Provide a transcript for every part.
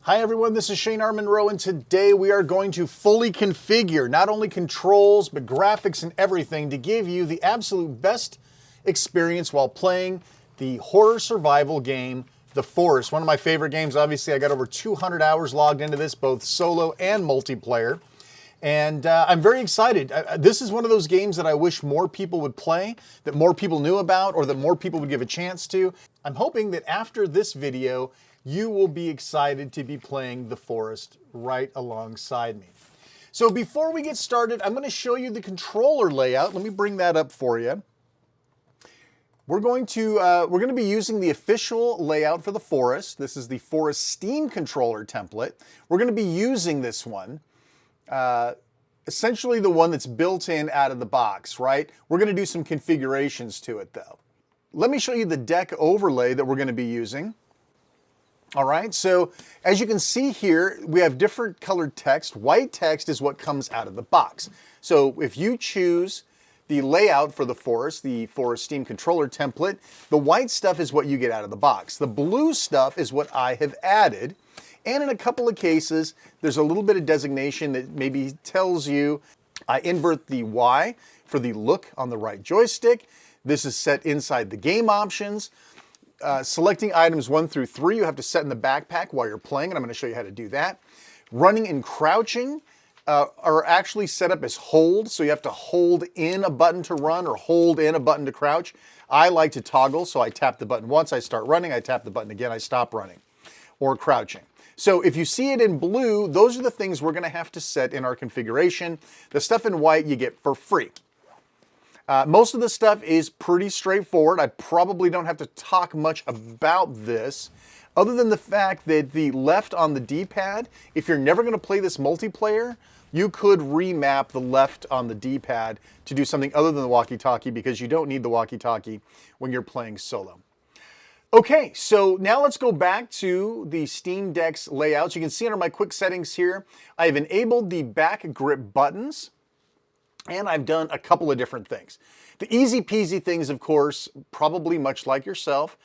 Hi everyone, this is Shane R. Monroe, and today we are going to fully configure not only controls, but graphics and everything to give you the absolute best experience while playing the horror survival game, The Forest. One of my favorite games. Obviously, I got over 200 hours logged into this, both solo and multiplayer. And I'm very excited. This is one of those games that I wish more people would play, that more people knew about, or that more people would give a chance to. I'm hoping that after this video, you will be excited to be playing The Forest right alongside me. So before we get started, I'm going to show you the controller layout. Let me bring that up for you. We're going to be using the official layout for The Forest. This is the Forest Steam controller template. We're going to be using this one. Essentially the one that's built in out of the box, right? We're going to do some configurations to it though. Let me show you the deck overlay that we're going to be using. All right, so as you can see here, we have different colored text. White text is what comes out of the box. So if you choose the layout for the Forest Steam controller template, the white stuff is what you get out of the box. The blue stuff is what I have added. And in a couple of cases, there's a little bit of designation that maybe tells you I invert the Y for the look on the right joystick. This is set inside the game options. Selecting items 1 through 3, you have to set in the backpack while you're playing, and I'm going to show you how to do that. Running and crouching are actually set up as hold, so you have to hold in a button to run or hold in a button to crouch. I like to toggle, so I tap the button once, I start running, I tap the button again, I stop running or crouching. So if you see it in blue, those are the things we're going to have to set in our configuration. The stuff in white you get for free. Most of the stuff is pretty straightforward. I probably don't have to talk much about this, other than the fact that the left on the D-pad, if you're never going to play this multiplayer, you could remap the left on the D-pad to do something other than the walkie-talkie, because you don't need the walkie-talkie when you're playing solo. Okay, so now let's go back to the Steam Deck's layouts. You can see under my quick settings here, I have enabled the back grip buttons. And I've done a couple of different things. The easy peasy things, of course, probably much like yourself,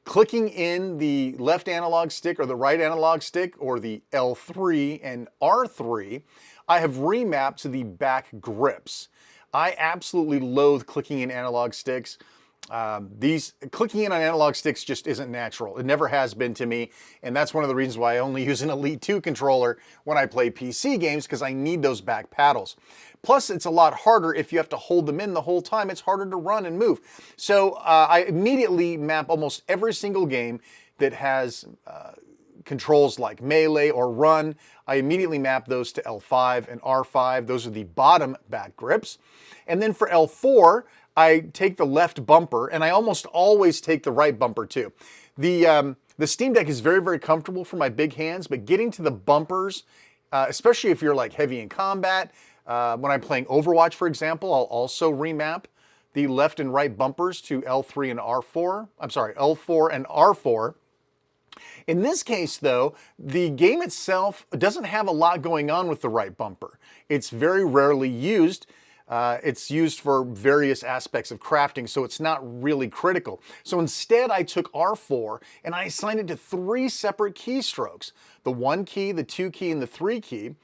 clicking in the left analog stick or the right analog stick or the L3 and R3, I have remapped to the back grips. I absolutely loathe clicking in analog sticks. Clicking in on analog sticks just isn't natural. It never has been to me, and that's one of the reasons why I only use an Elite 2 controller when I play PC games, because I need those back paddles. Plus, it's a lot harder if you have to hold them in the whole time. It's harder to run and move. So I immediately map almost every single game that has controls like melee or run. I immediately map those to L5 and R5. Those are the bottom back grips. And then for L4, I take the left bumper, and I almost always take the right bumper too. The Steam Deck is very, very comfortable for my big hands, but getting to the bumpers, especially if you're like heavy in combat, when I'm playing Overwatch, for example, I'll also remap the left and right bumpers to L3 and R4. I'm sorry, L4 and R4. In this case, though, the game itself doesn't have a lot going on with the right bumper. It's very rarely used. It's used for various aspects of crafting, so it's not really critical. So instead, I took R4 and I assigned it to 3 separate keystrokes. The 1 key, the 2 key, and the 3 key.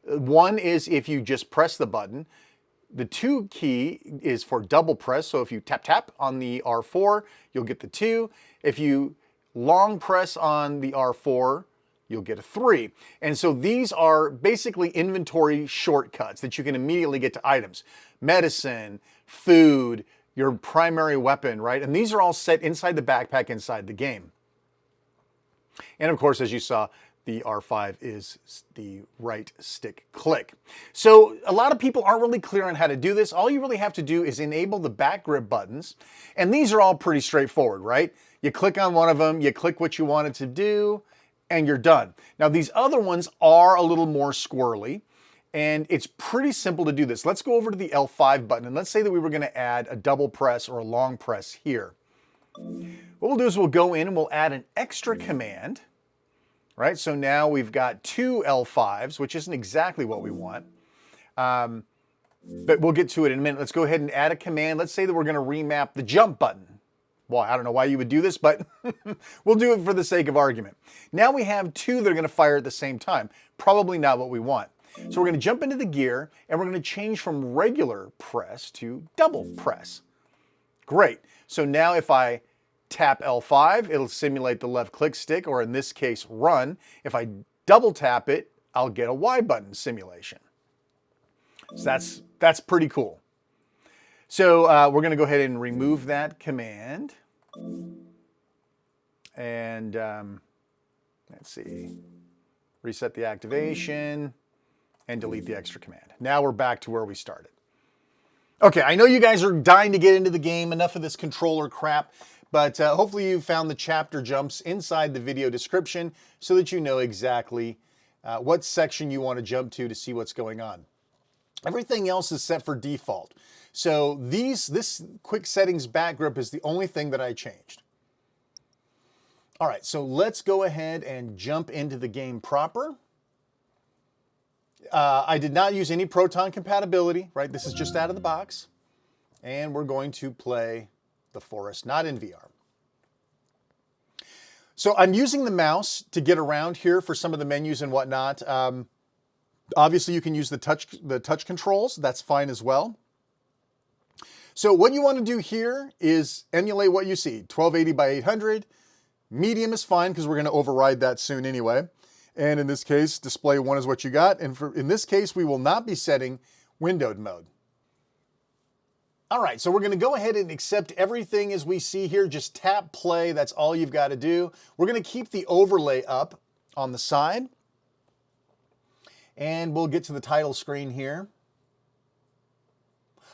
1 is if you just press the button. The 2 key is for double press, so if you tap on the R4, you'll get the 2. If you long press on the R4, you'll get a 3. And so these are basically inventory shortcuts that you can immediately get to items. Medicine, food, your primary weapon, right? And these are all set inside the backpack inside the game. And of course, as you saw, the R5 is the right stick click. So a lot of people aren't really clear on how to do this. All you really have to do is enable the back grip buttons. And these are all pretty straightforward, right? You click on one of them, you click what you want it to do, and you're done. Now these other ones are a little more squirrely, and it's pretty simple to do this. Let's go over to the L5 button, and let's say that we were going to add a double press or a long press here. What we'll do is we'll go in and we'll add an extra command, right? So now we've got 2 L5s, which isn't exactly what we want, but we'll get to it in a minute. Let's go ahead and add a command. Let's say that we're going to remap the jump button. Well, I don't know why you would do this, but we'll do it for the sake of argument. Now we have two that are going to fire at the same time. Probably not what we want. So we're going to jump into the gear and we're going to change from regular press to double press. Great. So now if I tap L5, it'll simulate the left click stick, or in this case, run. If I double tap it, I'll get a Y button simulation. So that's pretty cool. So we're going to go ahead and remove that command. And let's see, reset the activation and delete the extra command. Now we're back to where we started. Okay, I know you guys are dying to get into the game. Enough of this controller crap. But hopefully you found the chapter jumps inside the video description so that you know exactly what section you want to jump to see what's going on. Everything else is set for default. So this quick settings back grip is the only thing that I changed. All right, so let's go ahead and jump into the game proper. I did not use any Proton compatibility, right? This is just out of the box. And we're going to play the Forest, not in VR. So I'm using the mouse to get around here for some of the menus and whatnot. Obviously, you can use the touch controls. That's fine as well. So what you want to do here is emulate what you see. 1280 by 800. Medium is fine because we're going to override that soon anyway. And in this case, display 1 is what you got. And in this case, we will not be setting windowed mode. All right, so we're going to go ahead and accept everything as we see here. Just tap play. That's all you've got to do. We're going to keep the overlay up on the side. And we'll get to the title screen here.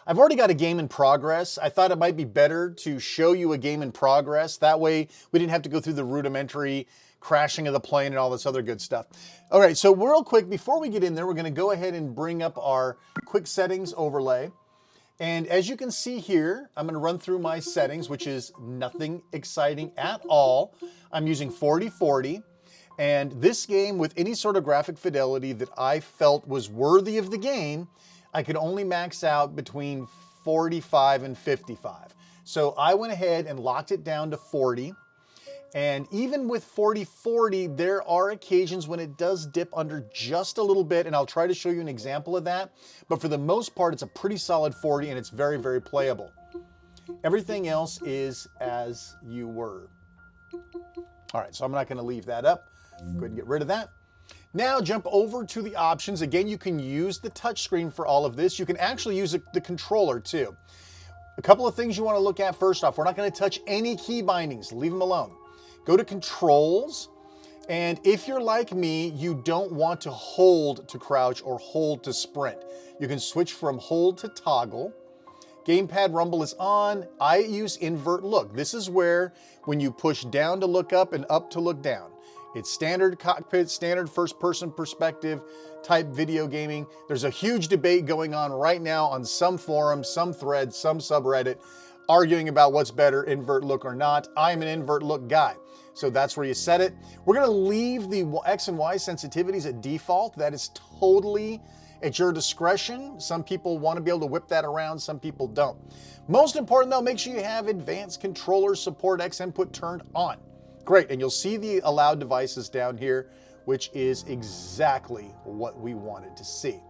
I've already got a game in progress. I thought it might be better to show you a game in progress. That way we didn't have to go through the rudimentary crashing of the plane and all this other good stuff. All right, so real quick, before we get in there, we're going to go ahead and bring up our quick settings overlay. And as you can see here, I'm going to run through my settings, which is nothing exciting at all. I'm using 4040. And this game, with any sort of graphic fidelity that I felt was worthy of the game, I could only max out between 45 and 55. So I went ahead and locked it down to 40. And even with 4040, there are occasions when it does dip under just a little bit, and I'll try to show you an example of that. But for the most part, it's a pretty solid 40, and it's very, very playable. Everything else is as you were. All right, so I'm not going to leave that up. Go ahead and get rid of that. Now jump over to the options. Again, you can use the touchscreen for all of this. You can actually use the controller too. A couple of things you want to look at. First off, we're not going to touch any key bindings. Leave them alone. Go to controls. And if you're like me, you don't want to hold to crouch or hold to sprint. You can switch from hold to toggle. Gamepad rumble is on. I use invert look. This is where when you push down to look up and up to look down. It's standard cockpit, standard first-person perspective type video gaming. There's a huge debate going on right now on some forums, some threads, some subreddit, arguing about what's better, invert look or not. I'm an invert look guy, so that's where you set it. We're gonna leave the X and Y sensitivities at default. That is totally at your discretion. Some people want to be able to whip that around, some people don't. Most important though, make sure you have advanced controller support X input turned on. Great, and you'll see the allowed devices down here, which is exactly what we wanted to see.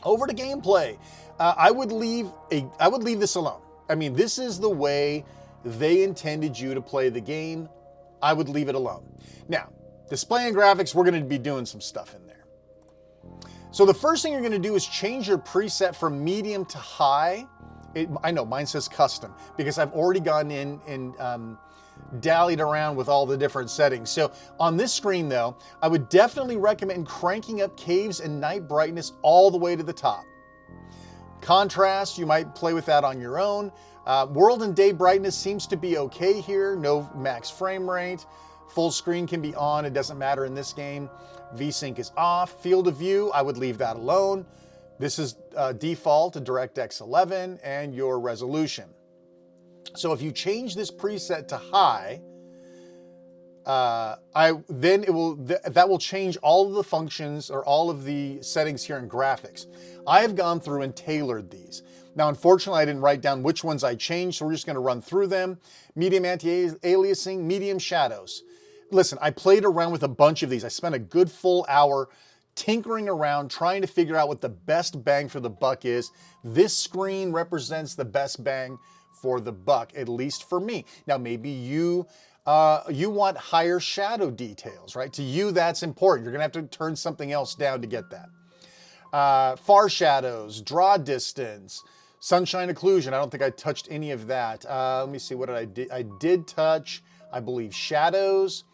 Over to gameplay. I would leave this alone. I mean, this is the way they intended you to play the game. I would leave it alone. Now, display and graphics, we're going to be doing some stuff in there. So the first thing you're going to do is change your preset from medium to high. I know mine says custom because I've already gone in and dallied around with all the different settings. So on this screen though, I would definitely recommend cranking up caves and night brightness all the way to the top. Contrast, you might play with that on your own. World and day brightness seems to be okay here. No max frame rate. Full screen can be on, it doesn't matter in this game. VSync is off. Field of view, I would leave that alone. This is default to DirectX 11 and your resolution. So if you change this preset to high, that will change all of the functions or all of the settings here in graphics. I have gone through and tailored these. Now, unfortunately, I didn't write down which ones I changed, so we're just going to run through them. Medium anti-aliasing, medium shadows. Listen, I played around with a bunch of these. I spent a good full hour tinkering around, trying to figure out what the best bang for the buck is. This screen represents the best bang for the buck, at least for me. Now, maybe you want higher shadow details, right? To you, that's important. You're going to have to turn something else down to get that. Far shadows, draw distance, sunshine occlusion. I don't think I touched any of that. Let me see, what did I do? I did touch, I believe, shadows.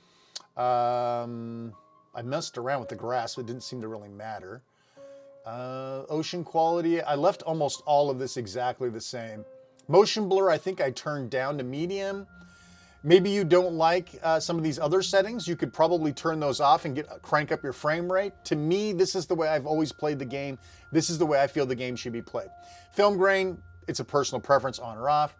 I messed around with the grass, but it didn't seem to really matter. Ocean quality, I left almost all of this exactly the same. Motion blur, I think I turned down to medium. Maybe you don't like some of these other settings. You could probably turn those off and crank up your frame rate. To me, this is the way I've always played the game. This is the way I feel the game should be played. Film grain, it's a personal preference, on or off.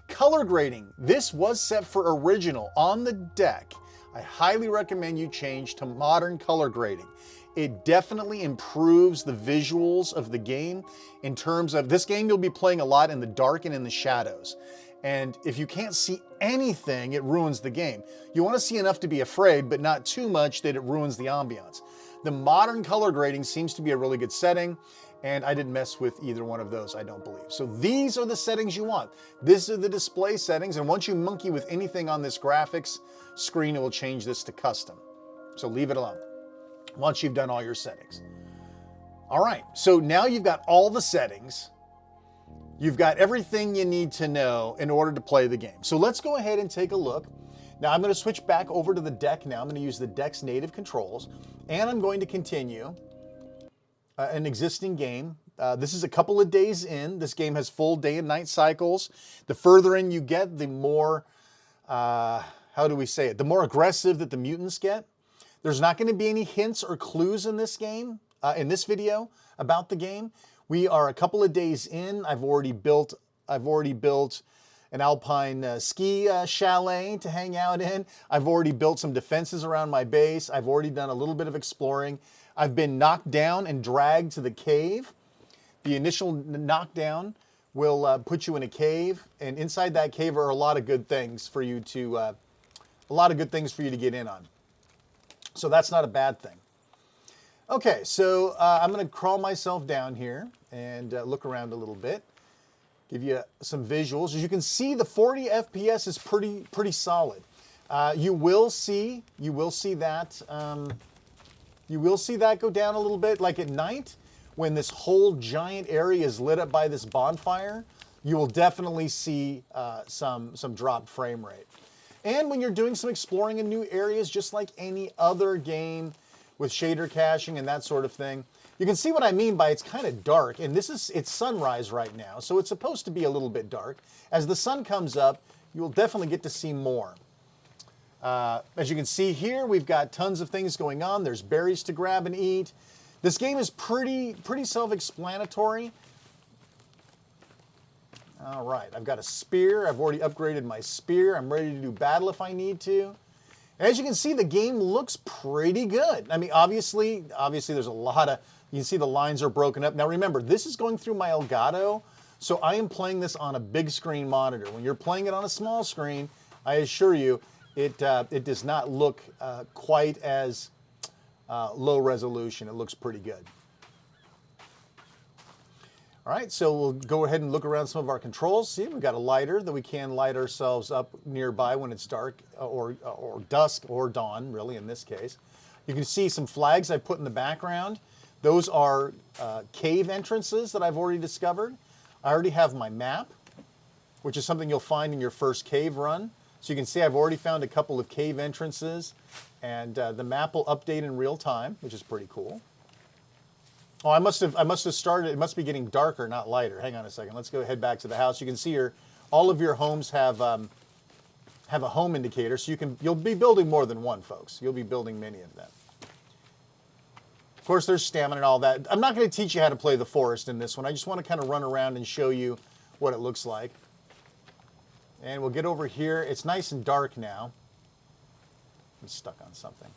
Color grading, this was set for original on the deck. I highly recommend you change to modern color grading. It definitely improves the visuals of the game in terms of this game you'll be playing a lot in the dark and in the shadows. And if you can't see anything, it ruins the game. You want to see enough to be afraid, but not too much that it ruins the ambiance. The modern color grading seems to be a really good setting, and I didn't mess with either one of those, I don't believe. So these are the settings you want. These are the display settings, and once you monkey with anything on this graphics screen, it will change this to custom. So leave it alone once you've done all your settings. All right, so now you've got all the settings. You've got everything you need to know in order to play the game. So let's go ahead and take a look. Now I'm going to switch back over to the deck now. I'm going to use the deck's native controls, and I'm going to continue an existing game. This is a couple of days in. This game has full day and night cycles. The further in you get, the more, how do we say it? The more aggressive that the mutants get. There's not going to be any hints or clues in this game, in this video about the game. We are a couple of days in. I've already built an alpine ski chalet to hang out in. I've already built some defenses around my base. I've already done a little bit of exploring. I've been knocked down and dragged to the cave. The initial knockdown will put you in a cave, and inside that cave are a lot of good things for you to get in on. So that's not a bad thing. Okay, so I'm going to crawl myself down here and look around a little bit, give you some visuals. As you can see, the 40 FPS is pretty solid. You will see that go down a little bit, like at night when this whole giant area is lit up by this bonfire. You will definitely see some dropped frame rate. And when you're doing some exploring in new areas, just like any other game with shader caching and that sort of thing, you can see what I mean by it's kind of dark. And it's sunrise right now, so it's supposed to be a little bit dark. As the sun comes up, you will definitely get to see more. As you can see here, we've got tons of things going on. There's berries to grab and eat. This game is pretty self-explanatory. All right, I've got a spear. I've already upgraded my spear. I'm ready to do battle if I need to. As you can see, the game looks pretty good. I mean, obviously there's a lot of, you can see the lines are broken up. Now remember, this is going through my Elgato, so I am playing this on a big screen monitor. When you're playing it on a small screen, I assure you, it does not look quite as low resolution. It looks pretty good. All right, so we'll go ahead and look around some of our controls. See, we've got a lighter that we can light ourselves up nearby when it's dark or dusk or dawn, really, in this case. You can see some flags I put in the background. Those are cave entrances that I've already discovered. I already have my map, which is something you'll find in your first cave run. So you can see I've already found a couple of cave entrances, and the map will update in real time, which is pretty cool. Oh, I must have started, it must be getting darker, not lighter. Hang on a second. Let's go head back to the house. You can see all of your homes have a home indicator, so you'll be building more than one, folks. You'll be building many of them. Of course, there's stamina and all that. I'm not going to teach you how to play the forest in this one. I just want to kind of run around and show you what it looks like. And we'll get over here. It's nice and dark now. I'm stuck on something.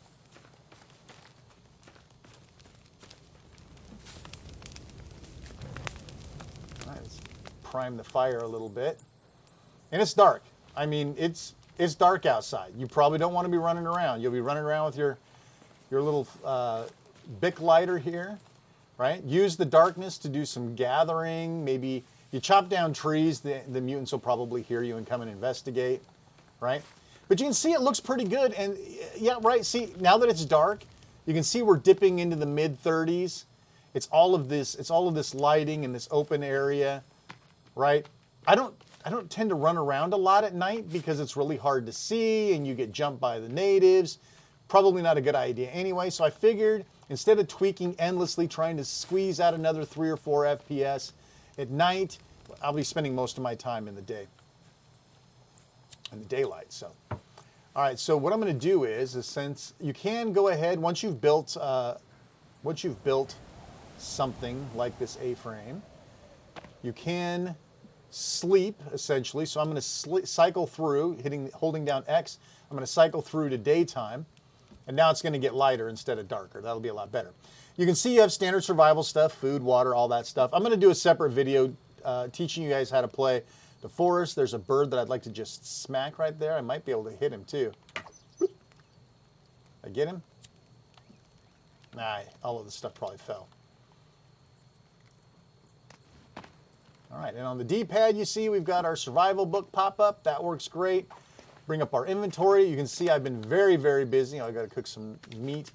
prime the fire a little bit. And it's dark. I mean, it's dark outside. You probably don't want to be running around. You'll be running around with your little Bic lighter here, right? Use the darkness to do some gathering. Maybe you chop down trees, the mutants will probably hear you and come and investigate, right? But you can see it looks pretty good. And yeah, right, see, now that it's dark, you can see we're dipping into the mid-30s. It's all of this lighting in this open area, right? I don't tend to run around a lot at night because it's really hard to see and you get jumped by the natives. Probably not a good idea anyway. So I figured instead of tweaking endlessly, trying to squeeze out another 3 or 4 FPS at night, I'll be spending most of my time in the day, in the daylight. So, all right. So what I'm going to do is since you can go ahead once you've built something like this A-frame, you can sleep essentially. So I'm going to cycle through, holding down X. I'm going to cycle through to daytime, and now it's going to get lighter instead of darker. That'll be a lot better. You can see you have standard survival stuff, food, water, all that stuff. I'm going to do a separate video teaching you guys how to play the forest. There's a bird that I'd like to just smack right there. I might be able to hit him too. I get him? Nah, all of this stuff probably fell. All right, and on the D-pad, you see we've got our survival book pop up. That works great. Bring up our inventory. You can see I've been very, very busy. I got to cook some meat.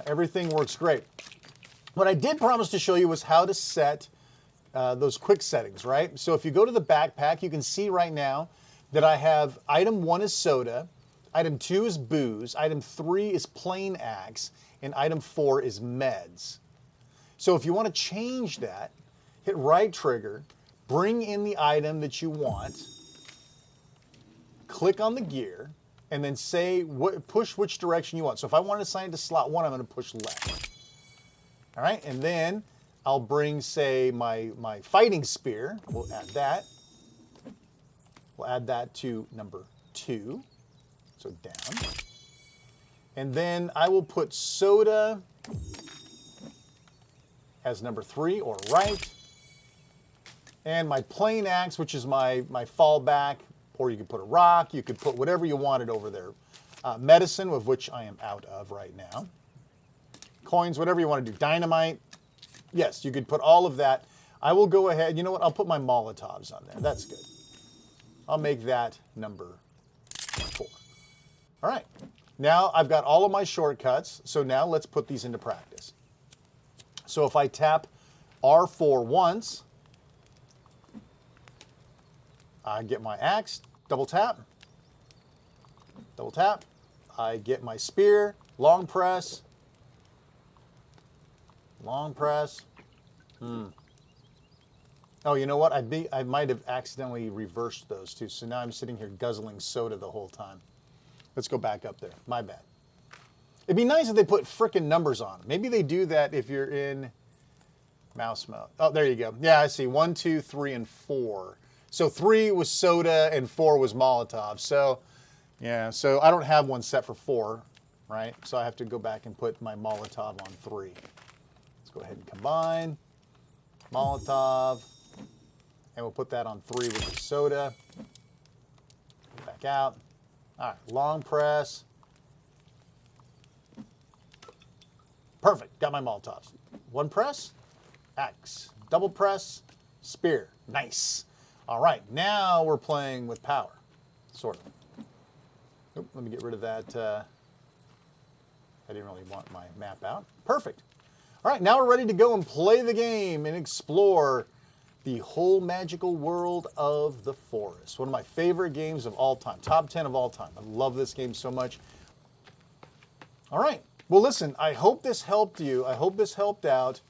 Everything works great. What I did promise to show you was how to set those quick settings, right? So if you go to the backpack, you can see right now that I have item 1 is soda, item 2 is booze, item 3 is plain axe, and item 4 is meds. So if you want to change that, hit right trigger, bring in the item that you want, click on the gear, and then say push which direction you want. So if I want to assign it to slot 1, I'm going to push left. All right, and then I'll bring, say, my fighting spear. We'll add that. We'll add that to number 2, so down. And then I will put soda as number 3 or right. And my plain axe, which is my fallback, or you could put a rock, you could put whatever you wanted over there. Medicine, of which I am out of right now. Coins, whatever you want to do. Dynamite. Yes, you could put all of that. I will go ahead. You know what? I'll put my Molotovs on there. That's good. I'll make that number 4. All right. Now I've got all of my shortcuts. So now let's put these into practice. So if I tap R4 once, I get my axe, double tap, I get my spear, long press, Oh, you know what? I might have accidentally reversed those two, so now I'm sitting here guzzling soda the whole time. Let's go back up there. My bad. It'd be nice if they put frickin' numbers on them. Maybe they do that if you're in mouse mode. Oh, there you go. Yeah, I see. 1, 2, 3, and 4. So 3 was soda and 4 was Molotov. So, yeah, so I don't have one set for 4, right? So I have to go back and put my Molotov on 3. Let's go ahead and combine. Molotov. And we'll put that on 3 with the soda. Back out. All right, long press. Perfect, got my Molotovs. One press, axe. Double press, spear. Nice. All right, now we're playing with power, sort of. Oop, let me get rid of that. I didn't really want my map out. Perfect. All right, now we're ready to go and play the game and explore the whole magical world of the forest. One of my favorite games of all time, top 10 of all time. I love this game so much. All right, well listen, I hope this helped you. I hope this helped out.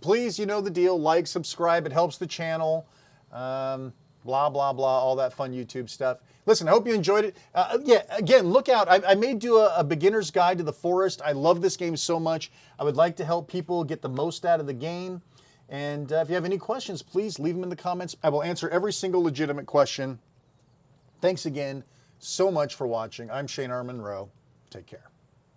Please, you know the deal, like, subscribe, it helps the channel. Blah, blah, blah, all that fun YouTube stuff. Listen, I hope you enjoyed it. Yeah, again, look out. I may do a beginner's guide to the forest. I love this game so much. I would like to help people get the most out of the game. And if you have any questions, please leave them in the comments. I will answer every single legitimate question. Thanks again so much for watching. I'm Shane R. Monroe. Take care.